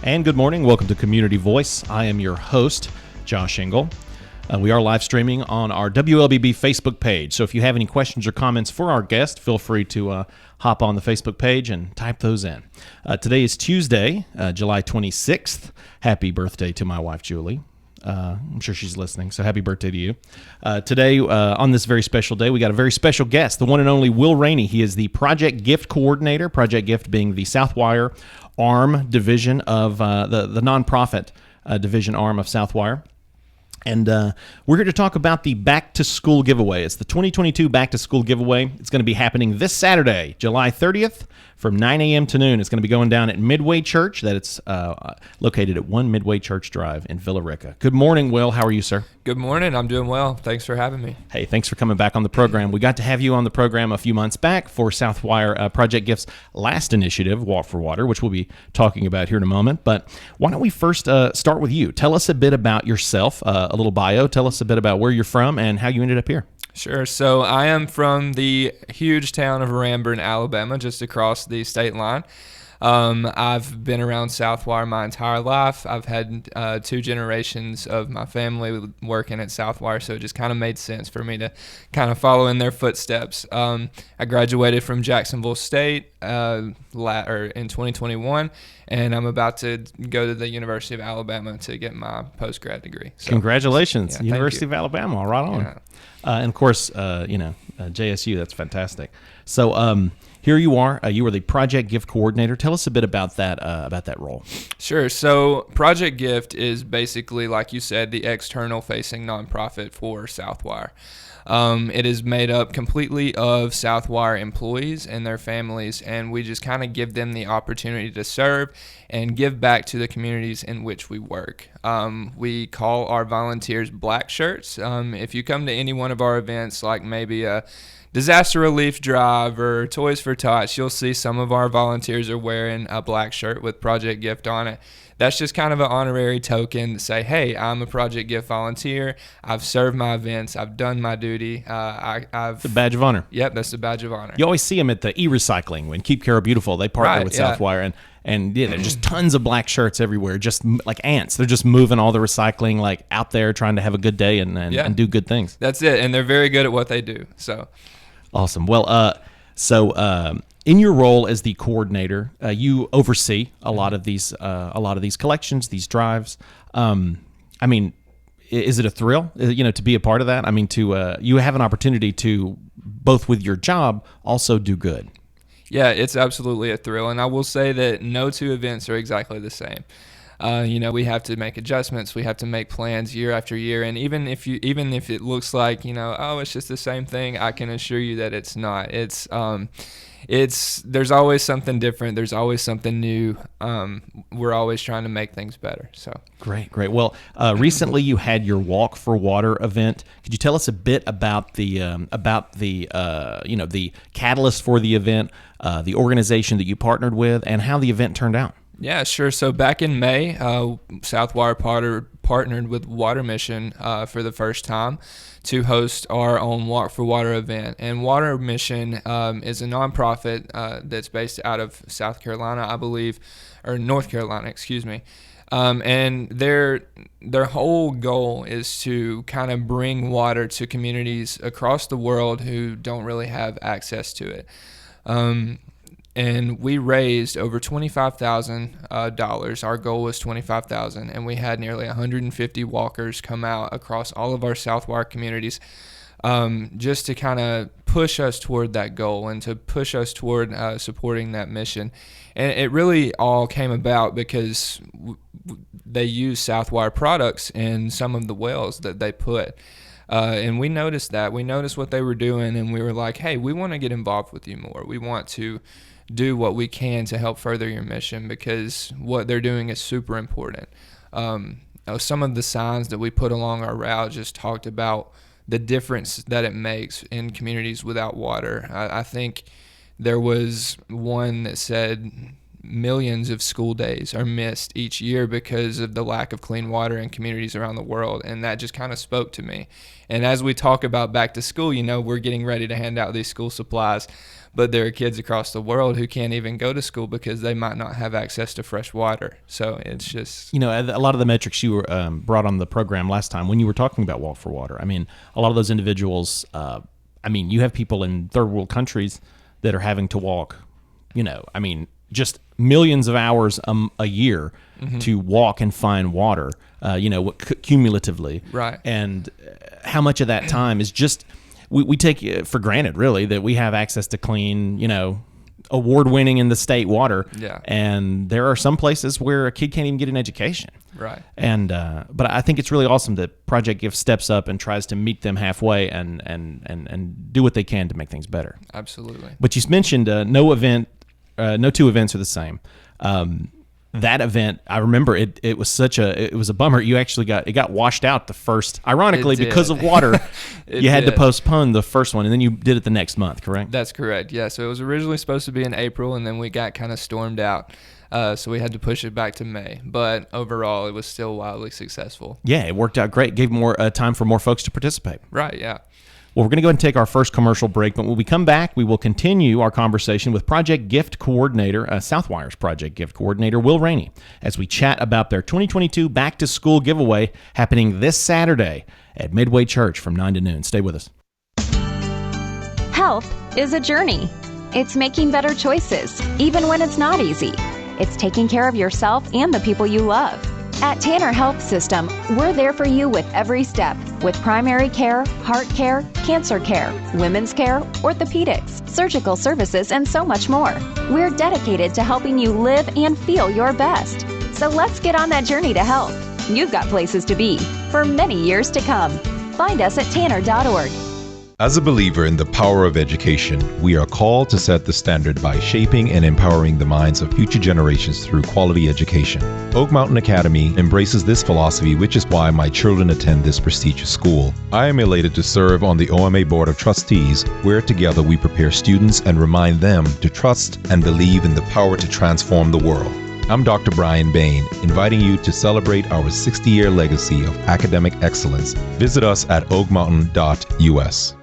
And good morning. Welcome to Community Voice. I am your host, Josh Engel. We are live streaming on our WLBB Facebook page. So if you have any questions or comments for our guest, feel free to hop on the Facebook page and type those in. Today is Tuesday, July 26th. Happy birthday to my wife, Julie. I'm sure she's listening, so happy birthday to you. Today, on this very special day, we got a very special guest, the one and only Wil Rainey. He is the Project Gift Coordinator, Project Gift being the Southwire arm division of the nonprofit division arm of Southwire. And we're here to talk about the Back to School giveaway. It's the 2022 Back to School giveaway. It's going to be happening this Saturday, July 30th, from 9 a.m. to noon. It's going to be going down at Midway Church. It's located at 1 Midway Church Drive in Villa Rica. Good morning, Wil. How are you, sir? Good morning. I'm doing well. Thanks for having me. Hey, thanks for coming back on the program. We got to have you on the program a few months back for Southwire Project Gift's last initiative, Walk for Water, which we'll be talking about here in a moment. But why don't we first start with you? Tell us a bit about yourself, a little bio. Tell us a bit about where you're from and how you ended up here. Sure. So I am from the huge town of Ranburne, Alabama, just across the state line. I've been around Southwire my entire life. I've had 2 generations of my family working at Southwire, so it just kind of made sense for me to kind of follow in their footsteps. I graduated from Jacksonville State in 2021, and I'm about to go to the University of Alabama to get my post-grad degree. So, congratulations, yeah, University of Alabama. Right on. Yeah. And of course, JSU, that's fantastic. So here you are. You are the Project Gift Coordinator. Tell us a bit about that role. Sure. So Project Gift is basically, like you said, the external-facing nonprofit for Southwire. It is made up completely of Southwire employees and their families, and we just kind of give them the opportunity to serve and give back to the communities in which we work. We call our volunteers black shirts. If you come to any one of our events, like maybe a disaster relief drive or Toys for Tots, you'll see some of our volunteers are wearing a black shirt with Project Gift on it. That's just kind of an honorary token to say, hey, I'm a Project Gift volunteer. I've served my events. I've done my duty. I've The badge of honor. Yep, that's the badge of honor. You always see them at the e-recycling when Keep Cara Beautiful. They partner with Southwire, and there's just tons of black shirts everywhere, just like ants. They're just moving all the recycling like out there, trying to have a good day and do good things. That's it, and they're very good at what they do. So awesome. Well, in your role as the coordinator, you oversee a lot of these collections, these drives. Is it a thrill, to be a part of that? I mean, you have an opportunity to, both with your job, also do good. Yeah, it's absolutely a thrill, and I will say that no 2 events are exactly the same. We have to make adjustments. We have to make plans year after year, and even if it looks like it's just the same thing, I can assure you that it's not. There's always something different. There's always something new. We're always trying to make things better. So great. Well, recently you had your Walk for Water event. Could you tell us a bit about the catalyst for the event, the organization that you partnered with, and how the event turned out? Yeah, sure. So back in May, Southwire partnered with Water Mission for the first time to host our own Walk for Water event. And Water Mission is a nonprofit that's based out of South Carolina, I believe, or North Carolina, excuse me. And their whole goal is to kind of bring water to communities across the world who don't really have access to it. And we raised over $25,000. Our goal was $25,000, and we had nearly 150 walkers come out across all of our Southwire communities, just to kind of push us toward that goal and to push us toward supporting that mission. And it really all came about because they use Southwire products in some of the wells that they put. And we noticed that. We noticed what they were doing, and we were like, hey, we want to get involved with you more. We want to do what we can to help further your mission, because what they're doing is super important. Some of the signs that we put along our route just talked about the difference that it makes in communities without water. I think there was one that said millions of school days are missed each year because of the lack of clean water in communities around the world. And that just kind of spoke to me. And as we talk about back to school, we're getting ready to hand out these school supplies, but there are kids across the world who can't even go to school because they might not have access to fresh water. So it's just... A lot of the metrics you were brought on the program last time when you were talking about Walk for Water, a lot of those individuals, you have people in third world countries that are having to walk, just millions of hours a year to walk and find water, cumulatively. Right. And how much of that time is just, we take it for granted, really, that we have access to clean, award-winning in the state water. Yeah. And there are some places where a kid can't even get an education. Right. And but I think it's really awesome that Project Gift steps up and tries to meet them halfway and do what they can to make things better. Absolutely. But you mentioned no two events are the same. That event, I remember it was a bummer. You actually got washed out the first, ironically, because of water. You had to postpone the first one, and then you did it the next month, correct? That's correct. Yeah. So it was originally supposed to be in April, and then we got kind of stormed out. So we had to push it back to May. But overall, it was still wildly successful. Yeah, it worked out great. Gave more time for more folks to participate. Right. Yeah. Well, we're going to go ahead and take our first commercial break, but when we come back, we will continue our conversation with Project Gift Coordinator, Southwire's Project Gift Coordinator, Wil Rainey, as we chat about their 2022 Back to School giveaway happening this Saturday at Midway Church from 9 to noon. Stay with us. Health is a journey. It's making better choices, even when it's not easy. It's taking care of yourself and the people you love. At Tanner Health System, we're there for you with every step, with primary care, heart care, cancer care, women's care, orthopedics, surgical services, and so much more. We're dedicated to helping you live and feel your best. So let's get on that journey to health. You've got places to be for many years to come. Find us at tanner.org. As a believer in the power of education, we are called to set the standard by shaping and empowering the minds of future generations through quality education. Oak Mountain Academy embraces this philosophy, which is why my children attend this prestigious school. I am elated to serve on the OMA Board of Trustees, where together we prepare students and remind them to trust and believe in the power to transform the world. I'm Dr. Brian Bain, inviting you to celebrate our 60-year legacy of academic excellence. Visit us at oakmountain.us.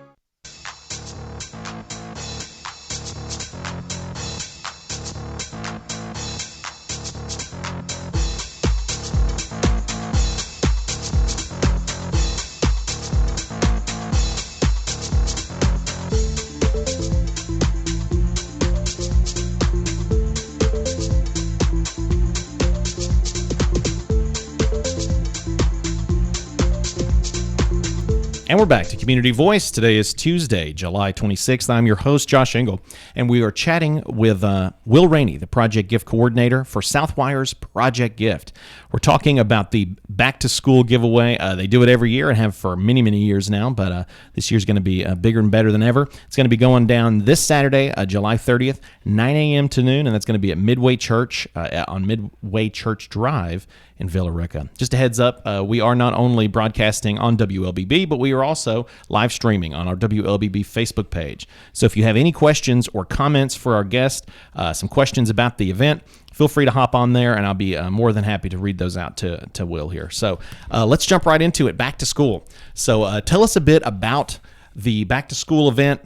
And we're back to Community Voice. Today is Tuesday, July 26th. I'm your host, Josh Engel, and we are chatting with Wil Rainey, the Project Gift Coordinator for Southwire's Project Gift. We're talking about the Back to School giveaway. They do it every year and have for many, many years now, but this year's going to be bigger and better than ever. It's going to be going down this Saturday, July 30th, 9 a.m. to noon, and that's going to be at Midway Church on Midway Church Drive in Villa Rica. Just a heads up, we are not only broadcasting on WLBB, but we are also live streaming on our WLBB Facebook page. So if you have any questions or comments for our guest, some questions about the event, feel free to hop on there, and I'll be more than happy to read those out to Wil here. So let's jump right into it, Back to School. So tell us a bit about the Back to School event.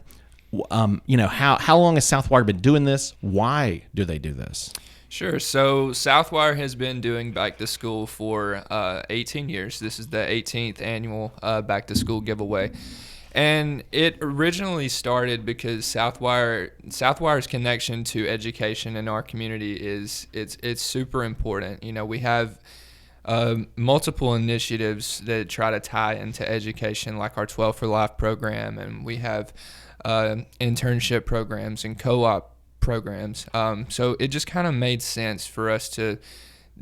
How long has Southwire been doing this? Why do they do this? Sure. So Southwire has been doing Back to School for 18 years. This is the 18th annual Back to School giveaway. And it originally started because Southwire's connection to education in our community it's super important. We have multiple initiatives that try to tie into education, like our 12 for Life program, and we have internship programs and co-op programs. So it just kind of made sense for us to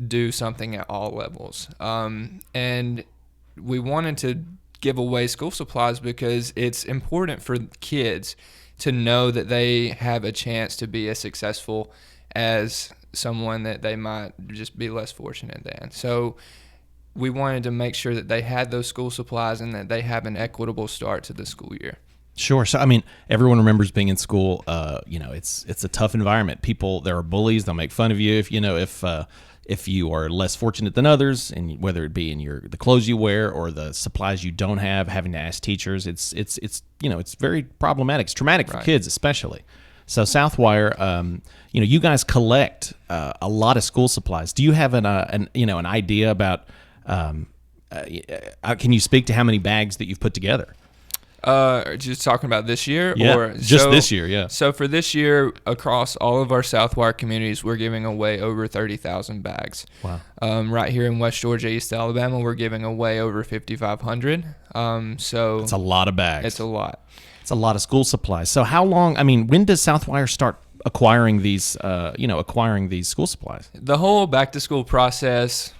do something at all levels. And we wanted to give away school supplies because it's important for kids to know that they have a chance to be as successful as someone that they might just be less fortunate than. So we wanted to make sure that they had those school supplies and that they have an equitable start to the school year. Sure. So, I mean, everyone remembers being in school. It's a tough environment. There are bullies. They'll make fun of you if you are less fortunate than others, and whether it be in the clothes you wear or the supplies you don't have, having to ask teachers. It's very problematic. It's traumatic for kids, especially. So, Southwire, you guys collect a lot of school supplies. Do you have an idea about? Can you speak to how many bags that you've put together? Just talking about this year? Yeah, this year, yeah. So for this year, across all of our Southwire communities, we're giving away over 30,000 bags. Wow. Right here in West Georgia, East Alabama, we're giving away over 5,500. So it's a lot of bags. It's a lot. It's a lot of school supplies. So how long, when does Southwire start acquiring these school supplies? The whole back-to-school process...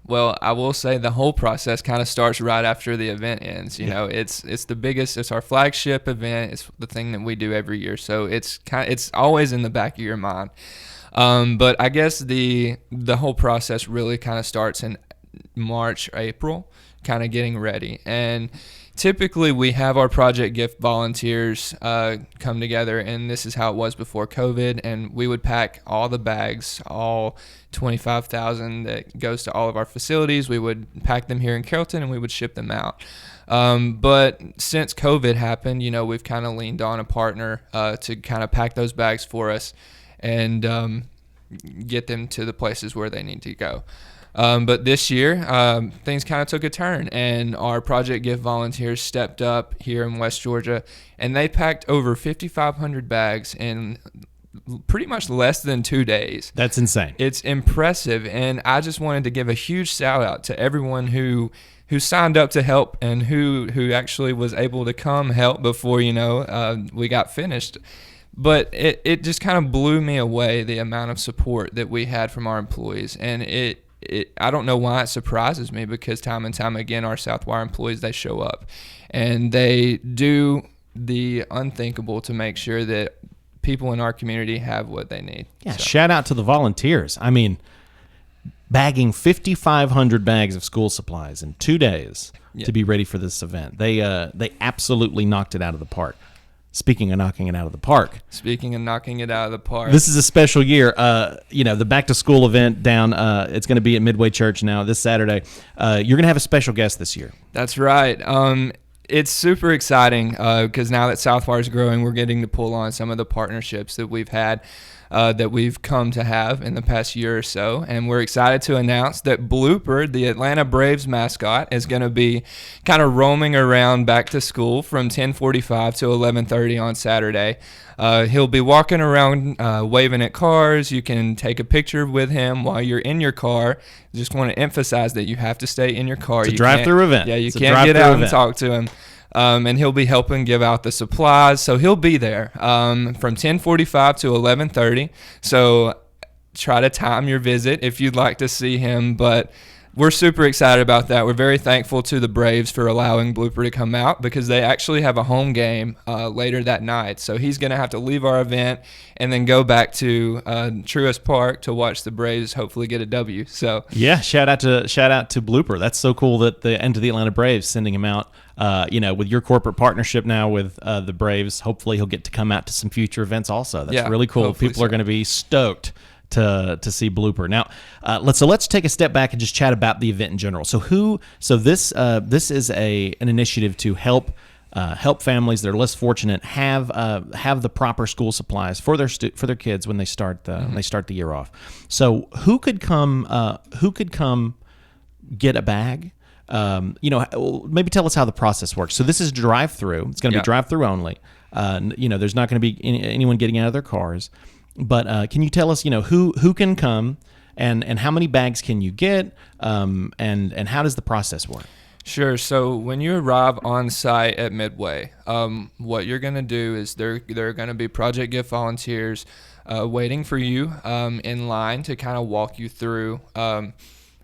Well, I will say the whole process kind of starts right after the event ends. It's the biggest. It's our flagship event. It's the thing that we do every year. So it's always in the back of your mind. But I guess the whole process really kind of starts in March, April, kind of getting ready. And typically we have our Project Gift volunteers come together, and this is how it was before COVID, and we would pack all the bags, all 25,000 that goes to all of our facilities. We would pack them here in Carrollton, and we would ship them out. But since COVID happened, we've kind of leaned on a partner to kind of pack those bags for us and get them to the places where they need to go. But this year, things kind of took a turn, and our Project Gift volunteers stepped up here in West Georgia, and they packed over 5,500 bags in pretty much less than 2 days. That's insane. It's impressive, and I just wanted to give a huge shout out to everyone who signed up to help and who actually was able to come help before we got finished. But it just kind of blew me away, the amount of support that we had from our employees, and I don't know why it surprises me, because time and time again, our Southwire employees, they show up and they do the unthinkable to make sure that people in our community have what they need. Yeah, so. Shout out to the volunteers. Bagging 5,500 bags of school supplies in 2 days to be ready for this event. They absolutely knocked it out of the park. Speaking of knocking it out of the park. This is a special year. The back-to-school event down, it's going to be at Midway Church now this Saturday. You're going to have a special guest this year. That's right. It's super exciting because now that Southwire is growing, we're getting to pull on some of the partnerships that we've had, that we've come to have in the past year or so. And we're excited to announce that Blooper, the Atlanta Braves mascot, is going to be kind of roaming around back to school from 10:45 to 11:30 on Saturday. He'll be walking around waving at cars. You can take a picture with him while you're in your car. Just want to emphasize that you have to stay in your car. It's a drive-through event. Yeah, you can't get out and talk to him. And he'll be helping give out the supplies. So he'll be there from 10:45 to 11:30. So try to time your visit if you'd like to see him. But we're super excited about that. We're very thankful to the Braves for allowing Blooper to come out, because they actually have a home game later that night. So he's going to have to leave our event and then go back to Truist Park to watch the Braves hopefully get a W. So yeah, shout out to Blooper. That's so cool that the Atlanta Braves sending him out. With your corporate partnership now with the Braves, hopefully he'll get to come out to some future events also. That's really cool. People are going to be stoked to see Blooper. Now, let's take a step back and just chat about the event in general. This is an initiative to help families that are less fortunate have the proper school supplies for their kids when they start the year off. So who could come get a bag? Maybe tell us how the process works. So this is drive-through. It's going to be drive-through only. There's not going to be anyone getting out of their cars. But can you tell us, who can come and how many bags can you get, and how does the process work? Sure. So when you arrive on site at Midway, what you're going to do is there are going to be Project Gift volunteers waiting for you in line to kind of walk you through.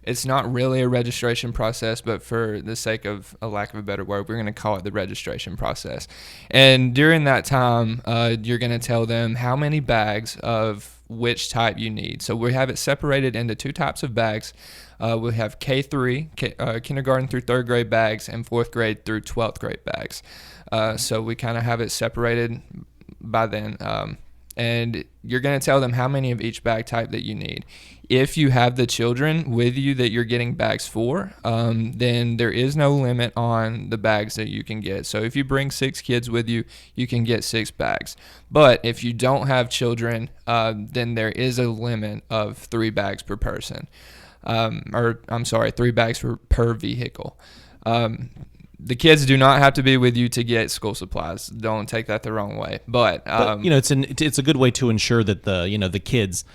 It's not really a registration process, but for the sake of a lack of a better word, we're going to call it the registration process. And during that time, you're going to tell them how many bags of which type you need. So we have it separated into 2 types of bags. We have K3, kindergarten through 3rd grade bags, and 4th grade through 12th grade bags. So we kind of have it separated by then. And you're going to tell them how many of each bag type that you need. If you have the children with you that you're getting bags for, then there is no limit on the bags that you can get. So if you bring 6 kids with you, you can get 6 bags. But if you don't have children, then there is a limit of 3 bags per person. 3 bags per vehicle. The kids do not have to be with you to get school supplies. Don't take that the wrong way. But it's a good way to ensure that the kids,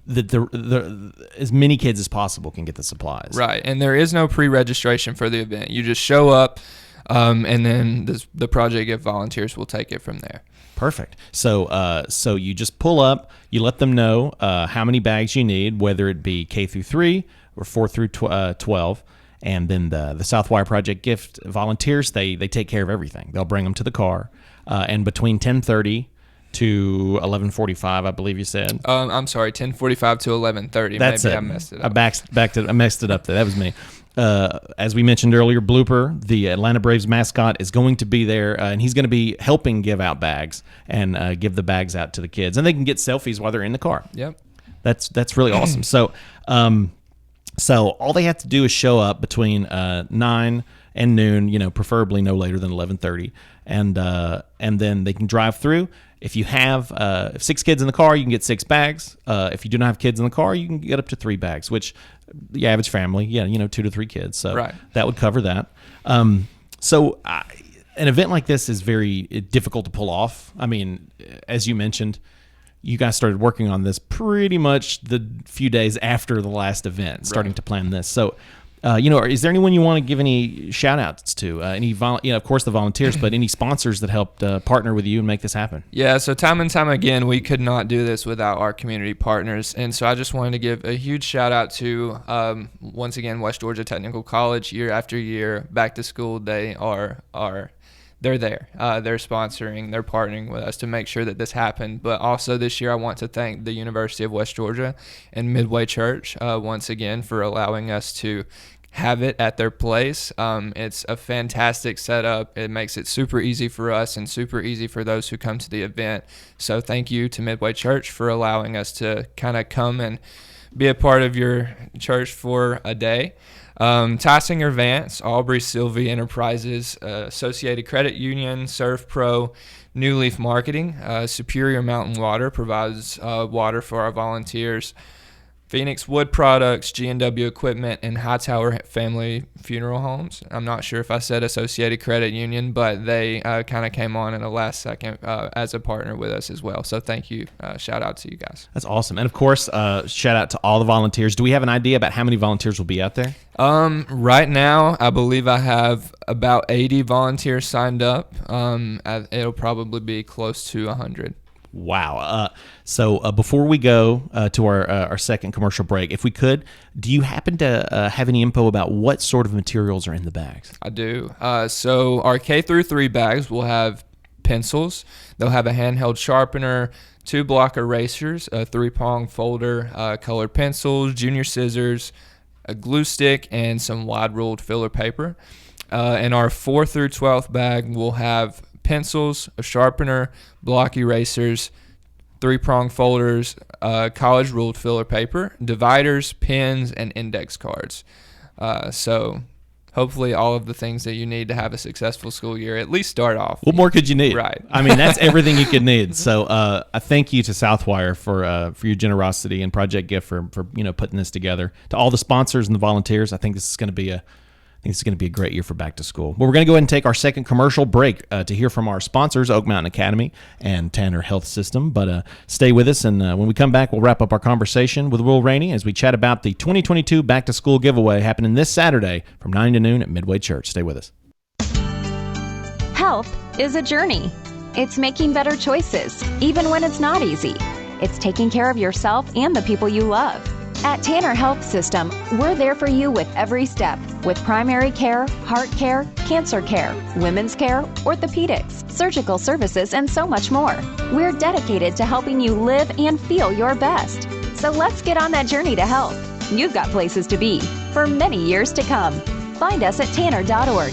that the as many kids as possible can get the supplies. Right, and there is no pre-registration for the event. You just show up, and then the Project Gift volunteers will take it from there. Perfect. So you just pull up, you let them know how many bags you need, whether it be K through 3 or 4 through 12. And then the Southwire Project Gift volunteers, they take care of everything. They'll bring them to the car. And between 10:30 to 11:45, I believe you said. I'm sorry, 10:45 to 11:30. That's Maybe it. I messed it up. I messed it up there. That was me. As we mentioned earlier, Blooper, the Atlanta Braves mascot, is going to be there, and he's going to be helping give out bags and give the bags out to the kids. And they can get selfies while they're in the car. Yep. That's really awesome. So all they have to do is show up between 9 and noon, preferably no later than 11:30, and then they can drive through. If you have 6 kids in the car, you can get 6 bags. If you do not have kids in the car, you can get up to 3 bags, which the average family, 2 to 3 kids. So right. That would cover that. An event like this is very difficult to pull off. I mean, as you mentioned, you guys started working on this pretty much the few days after the last event, starting to plan this. So, is there anyone you want to give any shout outs to? Of course the volunteers, but any sponsors that helped partner with you and make this happen? Yeah, so time and time again, we could not do this without our community partners. And so I just wanted to give a huge shout out to, once again, West Georgia Technical College. Year after year, back to school, they're there. They're sponsoring, they're partnering with us to make sure that this happened. But also this year, I want to thank the University of West Georgia and Midway Church once again for allowing us to have it at their place. It's a fantastic setup. It makes it super easy for us and super easy for those who come to the event. So thank you to Midway Church for allowing us to kind of come and be a part of your church for a day. Tysinger Vance, Aubrey Sylvie Enterprises, Associated Credit Union, Surf Pro, New Leaf Marketing, Superior Mountain Water provides water for our volunteers, Phoenix Wood Products, G&W Equipment, and Hightower Family Funeral Homes. I'm not sure if I said Associated Credit Union, but they kind of came on in the last second as a partner with us as well. So thank you. Shout out to you guys. That's awesome. And of course, shout out to all the volunteers. Do we have an idea about how many volunteers will be out there? Right now, I believe I have about 80 volunteers signed up. It'll probably be close to 100. Wow. So before we go to our second commercial break, if we could, do you happen to have any info about what sort of materials are in the bags? I do. So our K through 3 bags will have pencils. They'll have a handheld sharpener, 2 block erasers, a 3-prong folder, colored pencils, junior scissors, a glue stick, and some wide-ruled filler paper. And our 4 through 12th bag will have pencils, a sharpener, block erasers, 3-prong folders, college ruled filler paper, dividers, pens, and index cards. So hopefully all of the things that you need to have a successful school year, at least start off. What more could you need? Right. I mean, that's everything you could need. So I thank you to Southwire for your generosity and Project Gift for putting this together. To all the sponsors and the volunteers, I think this is going to be a great year for back to school. But we're going to go ahead and take our second commercial break to hear from our sponsors, Oak Mountain Academy and Tanner Health System. But stay with us, and when we come back, we'll wrap up our conversation with Wil Rainey as we chat about the 2022 Back to School giveaway happening this Saturday from 9 to noon at Midway Church. Stay with us. Health is a journey. It's making better choices, even when it's not easy. It's taking care of yourself and the people you love. At Tanner Health System, we're there for you with every step, with primary care, heart care, cancer care, women's care, orthopedics, surgical services, and so much more. We're dedicated to helping you live and feel your best. So let's get on that journey to health. You've got places to be for many years to come. Find us at tanner.org.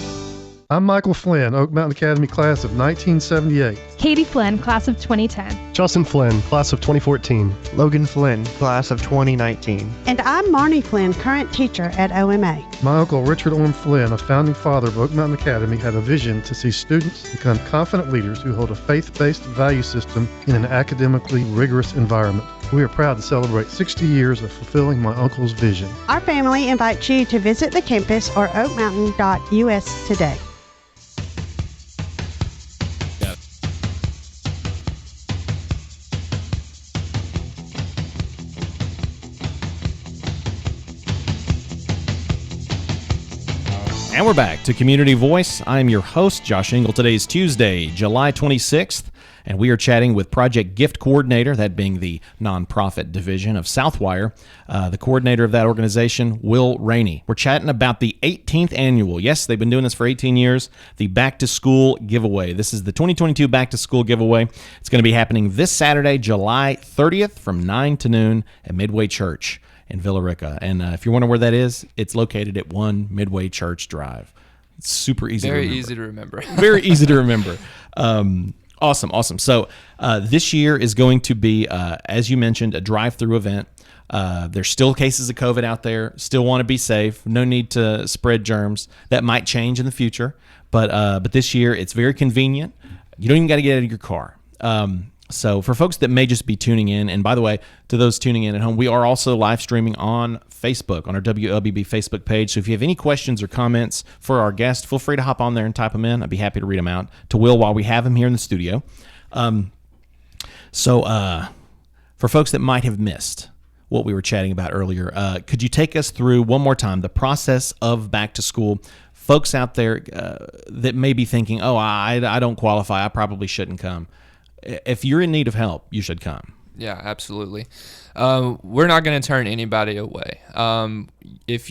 I'm Michael Flynn, Oak Mountain Academy class of 1978. Katie Flynn, class of 2010. Justin Flynn, class of 2014. Logan Flynn, class of 2019. And I'm Marnie Flynn, current teacher at OMA. My uncle Richard Orm Flynn, a founding father of Oak Mountain Academy, had a vision to see students become confident leaders who hold a faith-based value system in an academically rigorous environment. We are proud to celebrate 60 years of fulfilling my uncle's vision. Our family invites you to visit the campus or oakmountain.us today. And we're back to Community Voice. I'm your host, Josh Engel. Today is Tuesday, July 26th, and we are chatting with Project Gift Coordinator, that being the nonprofit division of Southwire, the coordinator of that organization, Wil Rainey. We're chatting about the 18th annual, yes, they've been doing this for 18 years, the Back to School giveaway. This is the 2022 Back to School giveaway. It's going to be happening this Saturday, July 30th from 9 to noon at Midway Church in Villa Rica. And if you're wondering where that is, it's located at 1 Midway Church Drive. It's super easy Very to remember. easy to remember. Very easy to remember. Awesome. So this year is going to be, as you mentioned, a drive-through event. There's still cases of COVID out there. Still want to be safe. No need to spread germs. That might change in the future. But this year, it's very convenient. You don't even got to get out of your car. So for folks that may just be tuning in, and by the way, to those tuning in at home, we are also live streaming on Facebook, on our WLBB Facebook page. So if you have any questions or comments for our guest, feel free to hop on there and type them in. I'd be happy to read them out to Will while we have him here in the studio. So for folks that might have missed what we were chatting about earlier, could you take us through one more time the process of back to school? Folks out there that may be thinking, oh, I don't qualify, I probably shouldn't come. If you're in need of help, you should come. Yeah, absolutely. We're not going to turn anybody away. If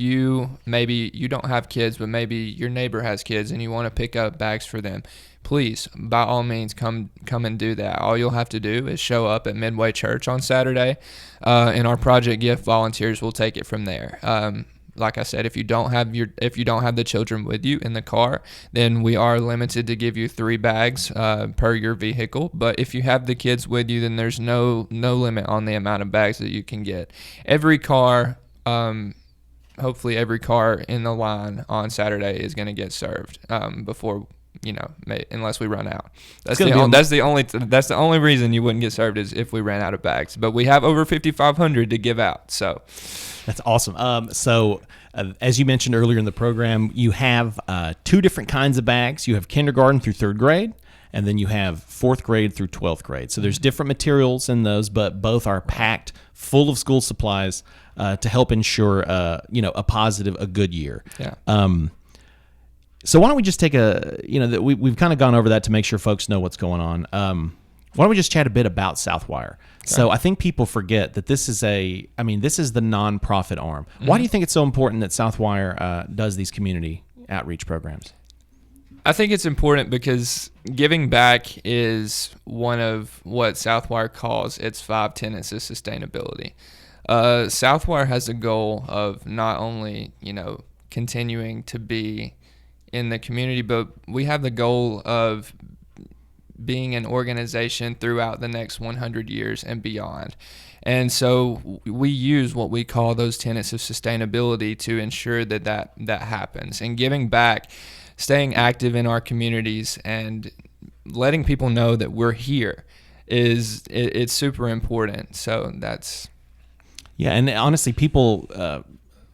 maybe you don't have kids, but maybe your neighbor has kids and you want to pick up bags for them, please, by all means, come and do that. All you'll have to do is show up at Midway Church on Saturday, and our Project Gift volunteers will take it from there. Like I said, if you don't have the children with you in the car, then we are limited to give you 3 bags per your vehicle. But if you have the kids with you, then there's no limit on the amount of bags that you can get. Every car, hopefully every car in the line on Saturday is going to get served before, unless we run out. That's the only reason you wouldn't get served is if we ran out of bags. But we have over 5,500 to give out, so. That's awesome. So as you mentioned earlier in the program, you have 2 different kinds of bags. You have kindergarten through 3rd grade, and then you have 4th grade through 12th grade. So there's different materials in those, but both are packed full of school supplies to help ensure, a good year. Yeah. So why don't we just take we've kind of gone over that to make sure folks know what's going on. Why don't we just chat a bit about Southwire? So I think people forget that this is the nonprofit arm. Mm-hmm. Why do you think it's so important that Southwire does these community outreach programs? I think it's important because giving back is one of what Southwire calls its 5 tenets of sustainability. Southwire has a goal of not only, continuing to be in the community, but we have the goal of being an organization throughout the next 100 years and beyond. And so we use what we call those tenets of sustainability to ensure that happens. And giving back, staying active in our communities and letting people know that we're here it's super important. So that's... Yeah, and honestly, people,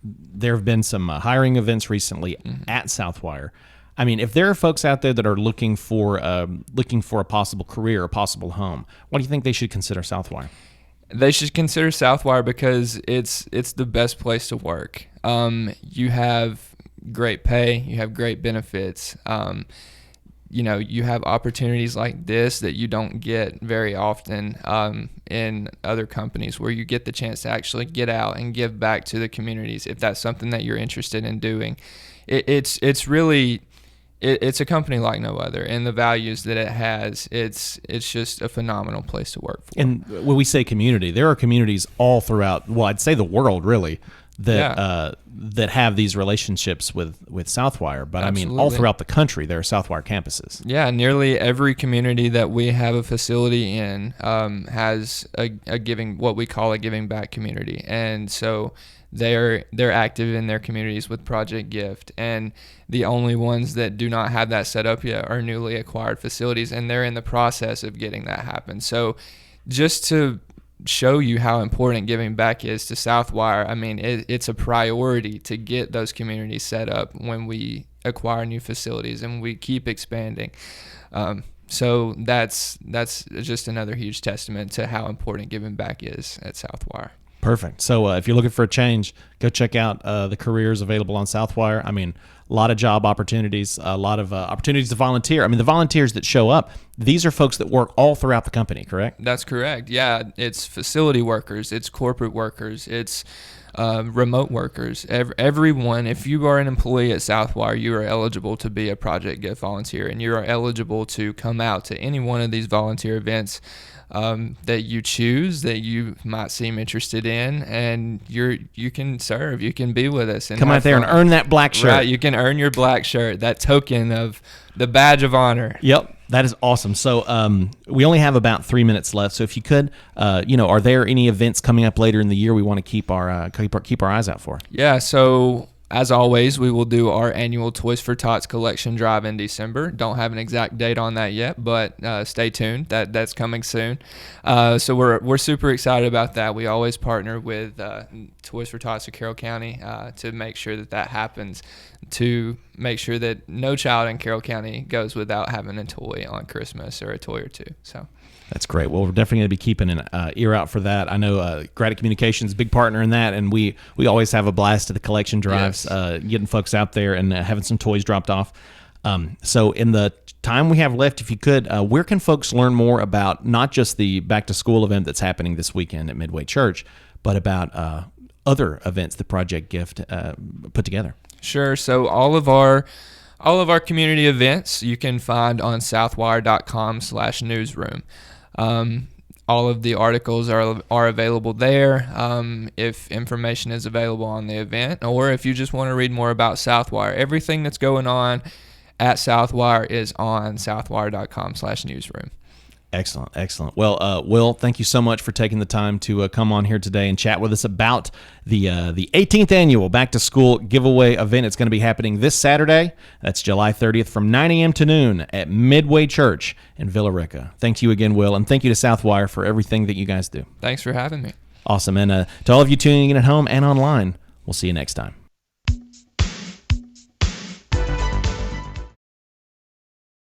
there have been some hiring events recently at Southwire. I mean, if there are folks out there that are looking for a possible career, a possible home, why do you think they should consider Southwire? They should consider Southwire because it's the best place to work. You have great pay, you have great benefits. You have opportunities like this that you don't get very often in other companies where you get the chance to actually get out and give back to the communities if that's something that you're interested in doing. It's really it's a company like no other, and the values that it has, it's just a phenomenal place to work for. And when we say community, there are communities all throughout, well, I'd say the world really, that that have these relationships with Southwire. But Absolutely. I mean, all throughout the country, there are Southwire campuses. Yeah, nearly every community that we have a facility in has a giving, what we call a giving back community, and so they're active in their communities with Project Gift. And the only ones that do not have that set up yet are newly acquired facilities, and they're in the process of getting that happen. So just to show you how important giving back is to Southwire, I mean, it's a priority to get those communities set up when we acquire new facilities, and we keep expanding. So that's just another huge testament to how important giving back is at Southwire. Perfect. So if you're looking for a change, go check out the careers available on Southwire. I mean, a lot of job opportunities, a lot of opportunities to volunteer. I mean, the volunteers that show up, these are folks that work all throughout the company, correct? That's correct. Yeah, it's facility workers, it's corporate workers, it's remote workers. Everyone, if you are an employee at Southwire, you are eligible to be a Project Gift volunteer, and you are eligible to come out to any one of these volunteer events that you choose, that you might seem interested in, and you can serve, you can be with us and come out there and earn that black shirt. Right, you can earn your black shirt, that token of the badge of honor. Yep, that is awesome. So we only have about 3 minutes left. So if you could, are there any events coming up later in the year we want to keep our eyes out for? Yeah, so as always, we will do our annual Toys for Tots collection drive in December. Don't have an exact date on that yet, but stay tuned. That's coming soon. So we're super excited about that. We always partner with Toys for Tots of Carroll County to make sure that happens, to make sure that no child in Carroll County goes without having a toy on Christmas or a toy or two. So. That's great. Well, we're definitely going to be keeping an ear out for that. I know Graddick Communications is a big partner in that, and we always have a blast at the collection drives, getting folks out there and having some toys dropped off. So in the time we have left, if you could, where can folks learn more about not just the back-to-school event that's happening this weekend at Midway Church, but about other events that Project Gift put together? Sure. So all of our community events you can find on southwire.com/newsroom. All of the articles are available there. If information is available on the event, or if you just want to read more about Southwire, everything that's going on at Southwire is on southwire.com/newsroom. Excellent. Well, Wil, thank you so much for taking the time to come on here today and chat with us about the 18th annual Back to School giveaway event. It's going to be happening this Saturday. That's July 30th from 9 a.m. to noon at Midway Church in Villa Rica. Thank you again, Wil, and thank you to Southwire for everything that you guys do. Thanks for having me. Awesome. And to all of you tuning in at home and online, we'll see you next time.